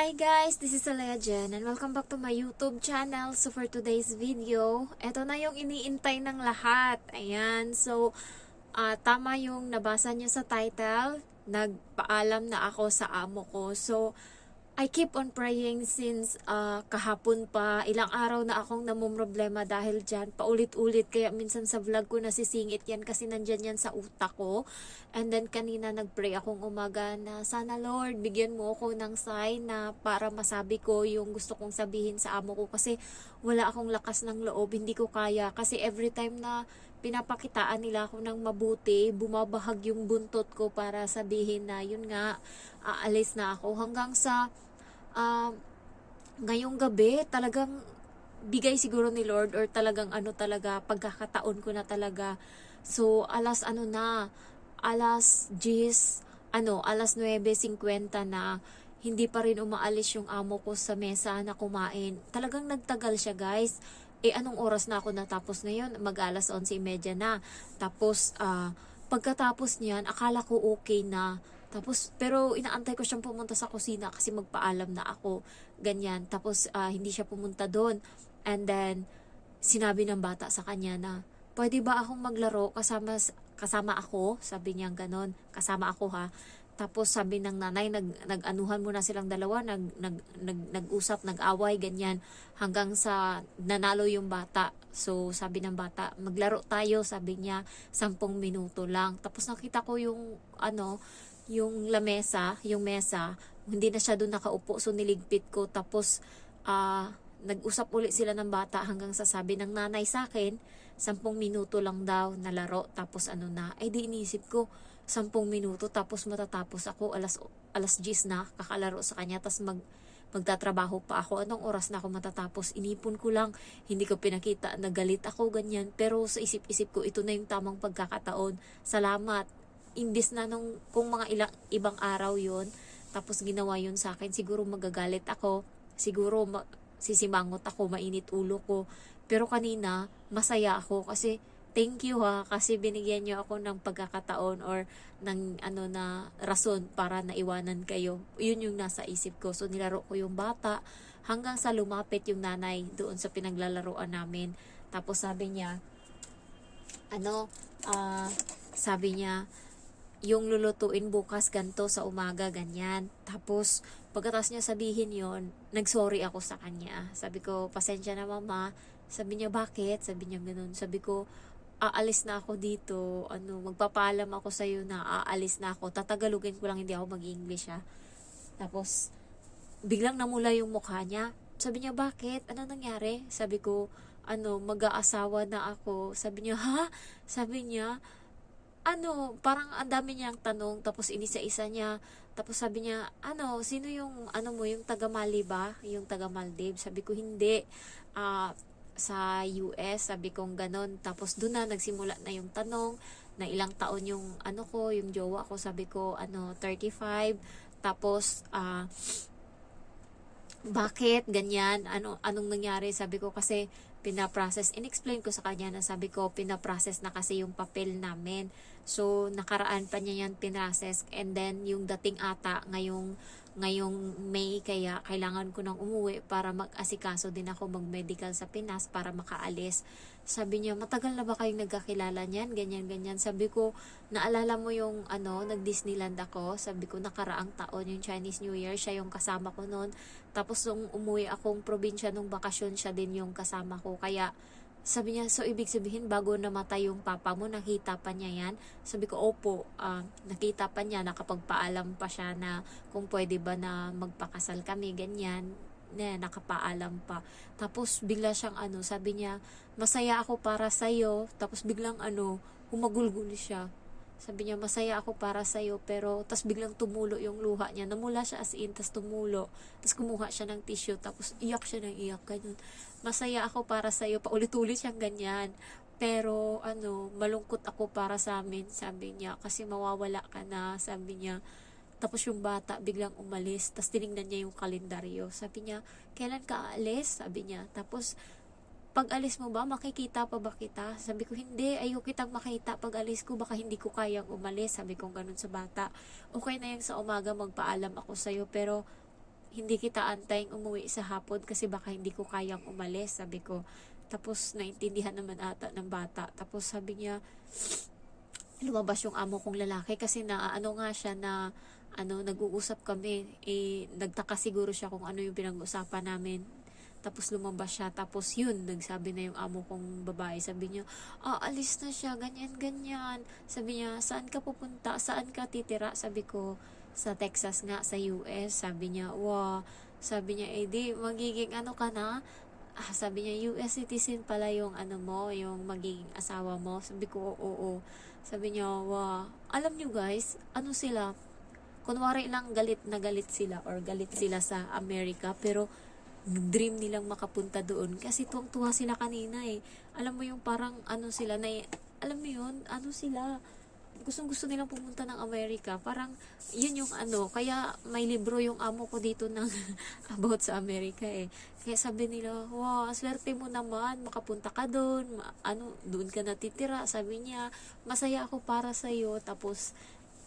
Hi guys, this is Alea Jen and welcome back to my YouTube channel. So for today's video, eto na yung iniintay ng lahat. Ayan, so tama yung nabasa nyo sa title, nagpaalam na ako sa amo ko. So I keep on praying since kahapon pa, ilang araw na akong namumroblema dahil dyan, paulit-ulit, kaya minsan sa vlog ko nasisingit yan kasi nandyan yan sa utak ko. And then kanina nagpray akong umaga na sana Lord, bigyan mo ako ng sign na para masabi ko yung gusto kong sabihin sa amo ko kasi wala akong lakas ng loob, hindi ko kaya. Kasi every time na pinapakitaan nila ako ng mabuti, bumabahag yung buntot ko para sabihin na yun nga, aalis na ako hanggang sa ngayong gabi talagang bigay siguro ni Lord or talagang talaga pagkakataon ko na talaga. So alas alas 9:50 na hindi pa rin umaalis yung amo ko sa mesa na kumain. Talagang nagtagal siya guys. Anong oras na ako natapos ngayon? Mag-alas 11:30 na. Tapos pagkatapos niyan akala ko okay na. Tapos, pero inaantay ko siyang pumunta sa kusina kasi magpaalam na ako. Ganyan. Tapos, hindi siya pumunta doon. And then, sinabi ng bata sa kanya na, pwede ba akong maglaro kasama ako? Sabi niya ganon. Kasama ako ha. Tapos sabi ng nanay, nag-anuhan muna silang dalawa, nag-usap, nag-away, ganyan. Hanggang sa nanalo yung bata. So, sabi ng bata, maglaro tayo, sabi niya, 10 minuto lang. Tapos nakita ko yung yung mesa, hindi na siya doon nakaupo, so niligpit ko. Tapos nag-usap ulit sila ng bata hanggang sa sabi ng nanay sa akin, 10 minuto lang daw na laro, tapos di inisip ko, 10 minuto, tapos matatapos ako, alas 10 na, kakalaro sa kanya, tapos magtatrabaho pa ako. Anong oras na ako matatapos? Inipon ko lang, hindi ko pinakita, nagalit ako, ganyan. Pero sa isip-isip ko, ito na yung tamang pagkakataon. Salamat. Imbis na kung mga ibang araw yon, tapos ginawa yun sa akin, siguro magagalit ako, siguro sisimangot ako, mainit ulo ko. Pero kanina masaya ako kasi thank you ha, kasi binigyan niyo ako ng pagkakataon or ng na rason para naiwanan kayo. Yun yung nasa isip ko. So nilaro ko yung bata hanggang sa lumapit yung nanay doon sa pinaglalaroan namin. Tapos sabi niya sabi niya, yung lulutuin bukas ganto sa umaga, ganyan. Tapos, pagkatapos niya sabihin yon, nagsorry ako sa kanya. Sabi ko, pasensya na mama. Sabi niya, bakit? Sabi niya ganun. Sabi ko, aalis na ako dito. Magpapaalam ako sa'yo na aalis na ako. Tatagalogin ko lang, hindi ako mag-English ha. Tapos, biglang namula yung mukha niya. Sabi niya, bakit? Ano nangyari? Sabi ko, mag-aasawa na ako. Sabi niya, ha? Sabi niya, parang ang dami niyang tanong, tapos inisa-isa niya, tapos sabi niya, sino yung, yung taga-Mali ba? Yung taga-Maldives? Sabi ko, hindi. Sa US, sabi kong ganon. Tapos doon na, nagsimula na yung tanong, na ilang taon yung, yung jowa ko, sabi ko, 35, tapos, bakit ganyan, anong nangyari, sabi ko kasi pinaprocess, inexplain ko sa kanya na sabi ko pinaprocess na kasi yung papel namin, so nakaraan pa niya yan pinrocess, and then yung dating ata ngayong May, kaya kailangan ko nang umuwi para mag-asikaso din ako, mag-medical sa Pinas para makaalis. Sabi niya, matagal na ba kayong nagkakilala niyan? Ganyan, ganyan. Sabi ko, naalala mo yung nag-Disneyland ako? Sabi ko, nakaraang taon, yung Chinese New Year, siya yung kasama ko noon. Tapos nung umuwi akong probinsya nung bakasyon, siya din yung kasama ko. Kaya, sabi niya, so ibig sabihin, bago namatay yung papa mo, nakita pa niya yan? Sabi ko, opo, nakita pa niya, nakapagpaalam pa siya na kung pwede ba na magpakasal kami, ganyan. Nakapaalam pa. Tapos bigla siyang sabi niya, masaya ako para sa'yo. Tapos biglang humagulgul siya. Sabi niya, masaya ako para sa'yo, pero tas biglang tumulo yung luha niya. Namula siya as in, tas tumulo. Tas kumuha siya ng tissue, tapos iyak siya ng iyak, ganun. Masaya ako para sa'yo, paulit-ulit siyang ganyan. Pero malungkot ako para sa amin, sabi niya, kasi mawawala ka na, sabi niya. Tapos yung bata biglang umalis, tas tinignan niya yung kalendaryo. Sabi niya, kailan ka aalis? Sabi niya. Tapos, pag alis mo ba, makikita pa ba kita? Sabi ko, hindi, ayoko kitang makita pag alis ko, baka hindi ko kayang umalis. Sabi ko ganun sa bata. Okay na yung sa umaga magpaalam ako sa'yo, pero hindi kita antayin umuwi sa hapon kasi baka hindi ko kayang umalis, sabi ko. Tapos naintindihan naman ata ng bata. Tapos sabi niya, lumabas yung amo kong lalaki kasi na ano nga siya na nag-uusap kami, nagtaka siguro siya kung ano yung pinag-uusapan namin. Tapos lumabas siya, tapos yun, nagsabi na yung amo kong babae, sabi niya, alis na siya, ganyan, ganyan. Sabi niya, saan ka pupunta? Saan ka titira? Sabi ko, sa Texas nga, sa US. Sabi niya, wow. Sabi niya, di, magiging ano ka na? Sabi niya, US citizen pala yung ano mo, yung magiging asawa mo. Sabi ko, oo. Sabi niya, wow. Alam niyo guys, ano sila, kunwari lang galit na galit sila or galit sila sa Amerika, pero dream nilang makapunta doon kasi tuwang-tuwa sila kanina alam mo yung parang ano sila na alam mo yun, ano sila, gustong-gusto nilang pumunta ng Amerika, parang yun yung ano, kaya may libro yung amo ko dito ng about sa Amerika kaya sabi nila, wow, swerte mo naman, makapunta ka doon, doon ka natitira, sabi niya, masaya ako para sa'yo. Tapos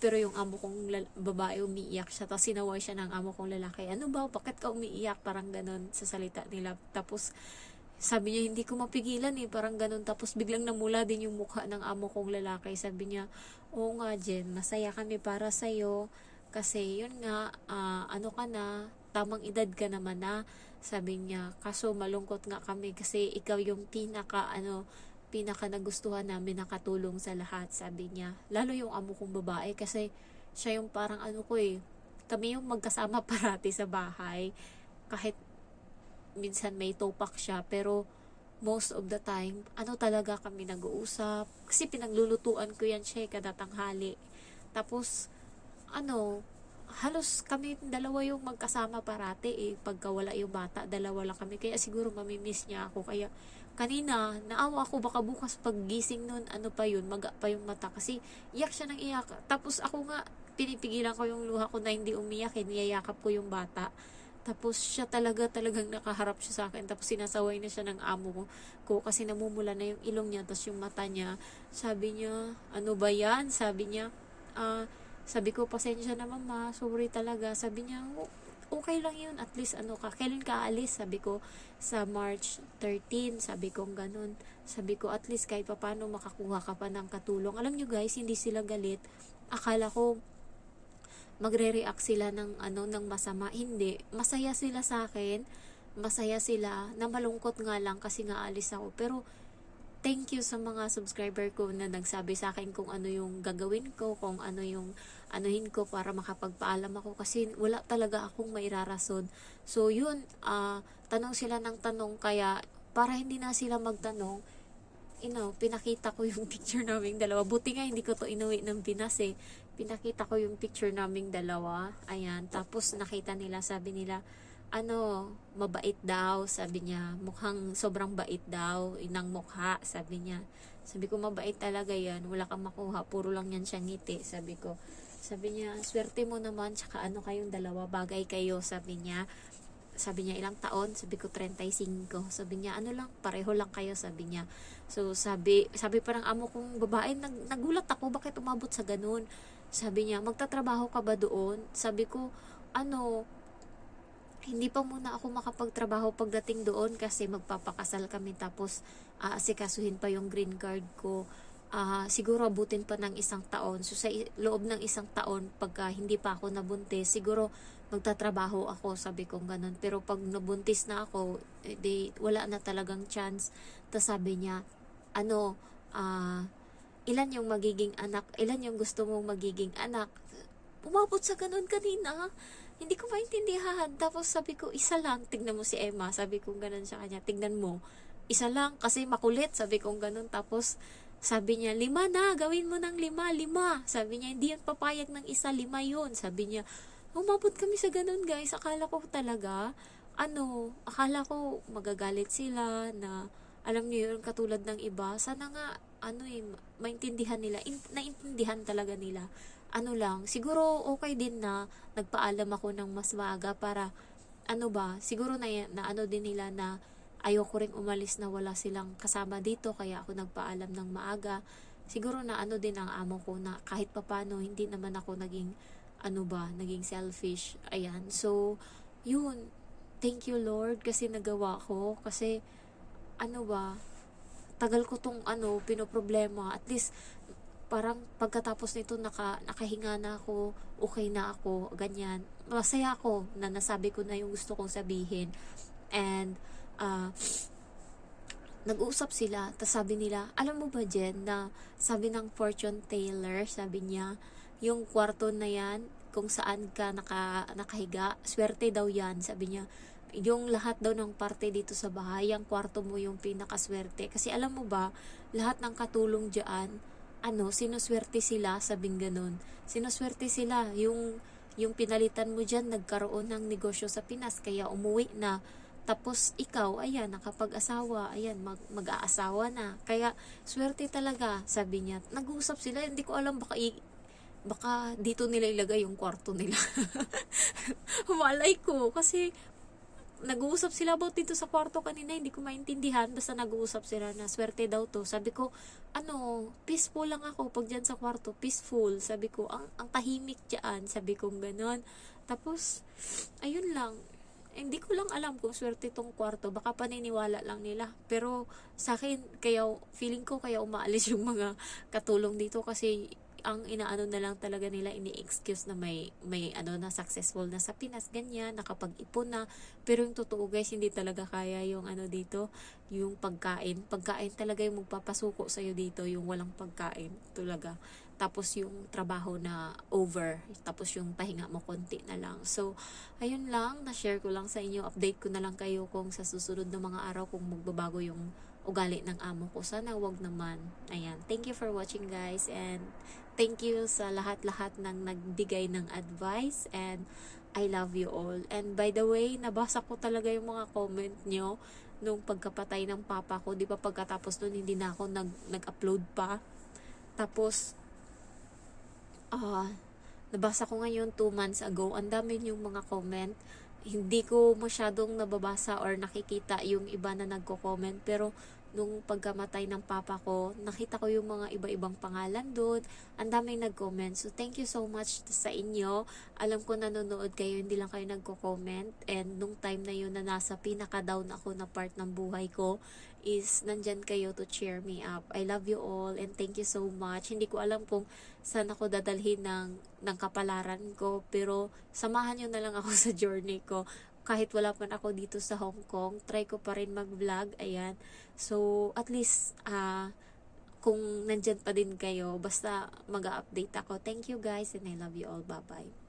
pero yung amo kong babae umiiyak siya, tapos sinaway siya ng amo kong lalaki, ano ba, bakit ka umiiyak, parang ganon sa salita nila. Tapos sabi niya, hindi ko mapigilan parang ganon. Tapos biglang namula din yung mukha ng amo kong lalaki. Sabi niya, oo nga Jen, masaya kami para sa'yo kasi yun nga, ano ka na, tamang edad ka naman na, sabi niya, kaso malungkot nga kami kasi ikaw yung pinaka nagustuhan namin, nakatulong sa lahat, sabi niya. Lalo yung amo kong babae kasi siya yung parang ano ko kami yung magkasama parati sa bahay. Kahit minsan may topak siya, pero most of the time, talaga kami nag-uusap. Kasi pinaglulutuan ko yan siya kada tanghali. Tapos, halos kami dalawa yung magkasama parati pagka wala yung bata, dalawa lang kami. Kaya siguro mamimiss niya ako. Kaya kanina, naawa ako, baka bukas paggising nun, pa yun, maga pa yung mata. Kasi iyak siya ng iyak. Tapos ako nga, pinipigilan ko yung luha ko na hindi umiyak niyayakap ko yung bata. Tapos siya talagang nakaharap siya sa akin. Tapos sinasaway na siya ng amo ko kasi namumula na yung ilong niya, tapos yung mata niya. Sabi niya, ano ba yan? Sabi niya, sabi ko, pasensya na mama, sorry talaga. Sabi niya, okay lang yun, at least kailan ka alis? Sabi ko, sa March 13, sabi ko ganun. Sabi ko, at least kahit paano makakuha ka pa ng katulong. Alam nyo guys, hindi sila galit. Akala ko, magre-react sila ng masama. Hindi, masaya sila sa akin. Masaya sila, na malungkot nga lang kasi nga alis ako. Pero, thank you sa mga subscriber ko na nagsabi sa akin kung ano yung gagawin ko, kung ano yung anuhin ko para makapagpaalam ako kasi wala talaga akong mairarason. So yun, tanong sila ng tanong, kaya para hindi na sila magtanong, pinakita ko yung picture naming dalawa. Buti nga hindi ko to inuwi ng Pinas Pinakita ko yung picture naming dalawa. Ayan, tapos nakita nila, sabi nila, mabait daw, sabi niya, mukhang sobrang bait daw, inang mukha, sabi niya. Sabi ko, mabait talaga yan, wala kang makuha, puro lang yan siyang ngiti, sabi ko. Sabi niya, swerte mo naman, tsaka kayong dalawa, bagay kayo, sabi niya. Sabi niya, ilang taon? Sabi ko, 35. Sabi niya, lang, pareho lang kayo, sabi niya. So, sabi parang amo kong babae, nagulat ako, bakit umabot sa ganun? Sabi niya, magtatrabaho ka ba doon? Sabi ko, hindi pa muna ako makapagtrabaho pagdating doon kasi magpapakasal kami, tapos asikasuhin pa yung green card ko. Siguro abutin pa ng 1 taon. So sa loob ng 1 taon, pagka hindi pa ako nabuntis, siguro magtatrabaho ako, sabi ko ganun. Pero pag nabuntis na ako, wala na talagang chance. Tapos sabi niya, ilan yung magiging anak, ilan yung gusto mong magiging anak? Umabot sa ganun kanina. Hindi ko maintindihan. Tapos sabi ko, 1 lang. Tignan mo si Emma. Sabi ko ganun sa kanya. Tignan mo. 1 lang kasi makulit. Sabi ko ganun. Tapos sabi niya, 5 na. Gawin mo ng 5. Sabi niya, hindi yan papayag ng 1. 5 yun. Sabi niya, umabot kami sa ganun guys. Akala ko talaga, akala ko magagalit sila na, alam niyo yun, katulad ng iba. Sana nga, maintindihan nila. Naintindihan talaga nila. Lang, siguro okay din na nagpaalam ako ng mas maaga para, siguro na din nila na ayoko ring umalis na wala silang kasama dito, kaya ako nagpaalam ng maaga. Siguro na din ang amo ko na kahit papano hindi naman ako naging selfish. Ayan. So yun, thank you Lord kasi nagawa ko. Kasi, ano ba, tagal ko tong pinoproblema. At least, parang pagkatapos nito nakahinga na ako, okay na ako, ganyan. Masaya ako na nasabi ko na yung gusto kong sabihin. And, ah, nag-uusap sila, tapos sabi nila, alam mo ba Jen, na sabi ng fortune teller, sabi niya, yung kwarto na yan, kung saan ka nakahiga, swerte daw yan, sabi niya, yung lahat daw ng parte dito sa bahay, ang kwarto mo yung pinakaswerte. Kasi alam mo ba, lahat ng katulong dyan, sinuswerte sila, sabing ganun. Sinuswerte sila, yung pinalitan mo dyan, nagkaroon ng negosyo sa Pinas, kaya umuwi na. Tapos ikaw, ayan, nakapag-asawa, ayan, mag-aasawa na. Kaya, swerte talaga, sabi niya. Nag-uusap sila, hindi ko alam, baka dito nila ilagay yung kwarto nila. Malay ko, kasi nag-uusap sila about dito sa kwarto kanina, hindi ko maintindihan, basta nag-uusap sila na swerte daw to. Sabi ko, peaceful lang ako pag dyan sa kwarto, peaceful. Sabi ko, ang tahimik dyan, sabi ko ganon. Tapos, ayun lang, hindi ko lang alam kung swerte tong kwarto, baka paniniwala lang nila. Pero sa akin, kaya feeling ko kaya umaalis yung mga katulong dito kasi ang inaano na lang talaga nila, ini-excuse na may na successful na sa Pinas, ganyan, nakapag-ipon na. Pero yung totoo guys, hindi talaga kaya yung dito, yung pagkain. Pagkain talaga yung magpapasuko sa'yo dito, yung walang pagkain talaga. Tapos yung trabaho na over, tapos yung pahinga mo konti na lang. So, ayun lang, na-share ko lang sa inyo, update ko na lang kayo kung sa susunod na mga araw kung magbabago yung ugali ng amo ko. Sana wag naman. Ayan, thank you for watching guys, and thank you sa lahat-lahat ng nagbigay ng advice, and I love you all. And by the way, nabasa ko talaga yung mga comment nyo nung pagkapatay ng papa ko. Di ba pagkatapos nun, hindi na ako nag-upload pa. Tapos, nabasa ko ngayon 2 months ago. Ang dami yung mga comment. Hindi ko masyadong nababasa or nakikita yung iba na nagko-comment. Pero nung pagkamatay ng papa ko, nakita ko yung mga iba-ibang pangalan doon. Ang daming nag-comment. So, thank you so much sa inyo. Alam ko nanonood kayo, hindi lang kayo nagko-comment. And nung time na yun na nasa pinaka-down ako na part ng buhay ko, is nandyan kayo to cheer me up. I love you all and thank you so much. Hindi ko alam kung saan ako dadalhin ng kapalaran ko, pero samahan nyo na lang ako sa journey ko. Kahit wala pa ako dito sa Hong Kong, try ko pa rin mag-vlog, ayan. So, at least, kung nandyan pa din kayo, basta mag-update ako. Thank you guys and I love you all. Bye-bye.